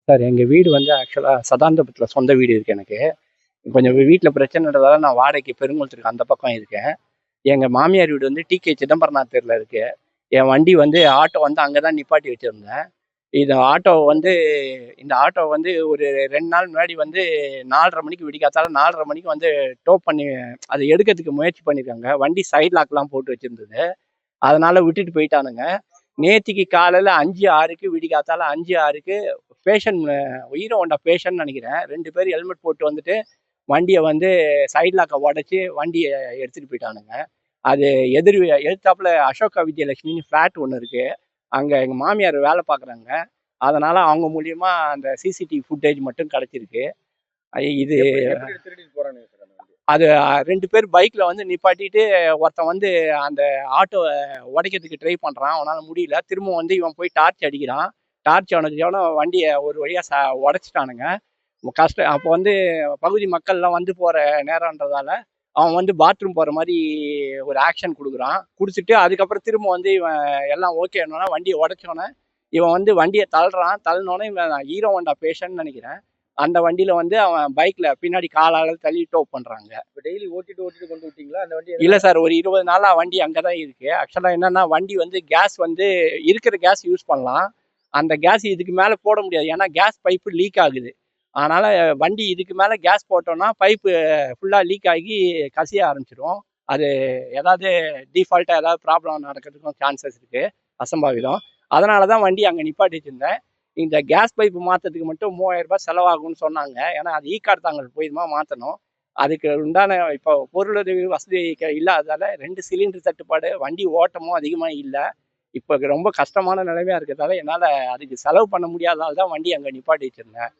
Sir எங்கள் வீடு வந்து ஆக்சுவலாக சதானந்தபுரத்தில் சொந்த வீடு இருக்குது எனக்கு. கொஞ்சம் வீட்டில் பிரச்சனைன்றதால நான் வாடகைக்கு பெருங்குளத்துக்கு அந்த பக்கம் இருக்கேன். எங்கள் மாமியார் வீடு வந்து டிகே சிதம்பரநாத் தெருவில் இருக்குது. என் வண்டி வந்து ஆட்டோ வந்து அங்கே தான் நிப்பாட்டி வச்சுருந்தேன். இந்த ஆட்டோ வந்து ஒரு 2 நாள் முன்னாடி வந்து 4:30 மணிக்கு விடிக்காத்தால 4:30 மணிக்கு வந்து டோ பண்ணி அதை எடுக்கிறதுக்கு முயற்சி பண்ணியிருக்காங்க. வண்டி சைட் லாக்லாம் போட்டு வச்சுருந்தது. அதனால் விட்டுட்டு போயிட்டானுங்க. நேத்திக்கு காலையில் 5:06க்கு விடிக்காத்தால 5:06க்கு பேஷண்ட் ஹீரோ ஹோண்டா பேஷண்ட் நினைக்கிறேன் 2 பேர் ஹெல்மெட் போட்டு வந்துட்டு வண்டியை வந்து சைட் லாக்கை உடச்சி வண்டியை எடுத்துகிட்டு போயிட்டானுங்க. அது எதிர்த்தாப்புல அசோகா விஜயலட்சுமின்னு ஃப்ளாட் ஒன்று இருக்குது. அங்கே எங்கள் மாமியார் வேலை பார்க்குறாங்க. அதனால் அவங்க மூலியமா அந்த சிசிடிவி ஃபுட்டேஜ் மட்டும் கிடச்சிருக்கு. இது அது 2 பேர் பைக்கில் வந்து நிப்பாட்டிட்டு ஒருத்தன் வந்து அந்த ஆட்டோவை உடைக்கிறதுக்கு ட்ரை பண்ணுறான். அவனால் முடியல. திரும்ப வந்து இவன் போய் டார்ச் அடிக்கிறான். டார்ச் அடிச்சவன வண்டியை ஒரு வழியாக உடைச்சிட்டானுங்க. அப்போ வந்து பகுதி மக்கள்லாம் வந்து போகிற நேரன்றதால அவன் வந்து பாத்ரூம் போகிற மாதிரி ஒரு ஆக்ஷன் கொடுக்குறான். கொடுத்துட்டு அதுக்கப்புறம் திரும்ப வந்து இவன் எல்லாம் ஓகேன்னா வண்டியை உடைச்சோன்னே இவன் வந்து வண்டியை தள்ளினோன்னே இவன் ஹீரோ ஹோண்டா பேஷன்னு நினைக்கிறேன். அந்த வண்டியில வந்து அவன் பைக்ல பின்னாடி காலால தள்ளி டோ பண்றாங்க. டெய்லி ஓட்டிட்டு கொண்டு விட்டீங்களா அந்த வண்டி? இல்ல சார், ஒரு 20 நாளா வண்டி அங்கதான் இருக்கு. ஆக்சுவலா என்னன்னா வண்டி வந்து கேஸ் வந்து இருக்கிற கேஸ் யூஸ் பண்ணலாம். அந்த கேஸ் இதுக்கு மேல போட முடியாது. ஏன்னா கேஸ் பைப்பு லீக் ஆகுது. அதனால வண்டி இதுக்கு மேல கேஸ் போட்டோம்னா பைப்பு ஃபுல்லா லீக் ஆகி கசிய ஆரம்பிச்சிடும். அது ஏதாவது டிஃபால்ட்டா ஏதாவது ப்ராப்ளம் நடக்கிறதுக்கும் சான்சஸ் இருக்கு, அசம்பாவிதம். அதனாலதான் வண்டி அங்க நிப்பாட்டி வச்சிருந்தேன். இந்த கேஸ் பைப்பு மாற்றத்துக்கு மட்டும் 3000 ரூபாய் செலவாகும்னு சொன்னாங்க. ஏன்னா அது ஈக்கார் தாங்கல் போயிருமா மாற்றணும். அதுக்கு உண்டான இப்போ பொருளுதவி வசதி இல்லாததால 2 சிலிண்டர் தட்டுப்பாடு, வண்டி ஓட்டமும் அதிகமாக இல்லை. இப்போ ரொம்ப கஷ்டமான நிலைமையா இருக்கிறதால என்னால் அதுக்கு செலவு பண்ண முடியாததால தான் வண்டி அங்கே நிப்பாட்டி வச்சிருந்தேன்.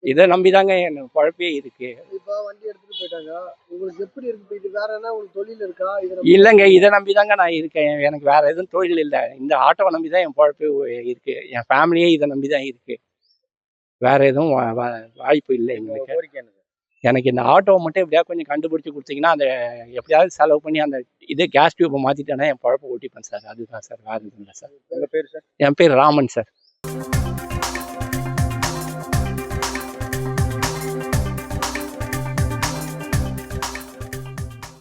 இதை நம்பிதாங்க என் குழப்பே இருக்கு. இப்போ வண்டி எடுத்துட்டு போயிட்டாங்க. உங்களுக்கு எப்படி இருக்கு? இது வேற என்ன உங்களுக்கு தொழில் இருக்கா? இல்லைங்க, இதை நம்பிதாங்க நான் இருக்கேன். எனக்கு வேற எதுவும் தொழில் இல்லை. இந்த ஆட்டோவை நம்பிதான் என் குழப்பே இருக்கு. என் ஃபேமிலியே இதை நம்பிதான் இருக்கு. வேற எதுவும் வாய்ப்பு இல்லை எங்களுக்கு. எனக்கு இந்த ஆட்டோவை மட்டும் எப்படியா கொஞ்சம் கண்டுபிடிச்சி கொடுத்தீங்கன்னா அந்த எப்படியாவது செலவு பண்ணி அந்த கேஸ் டியூப்பை மாற்றிட்டேன்னா என் குழப்ப ஓட்டிப்பேன் சார். அதுதான் சார், வேறு எதுவும் இல்லை சார். உங்கள் பேர் சார்? என் பேர் ராமன் சார்.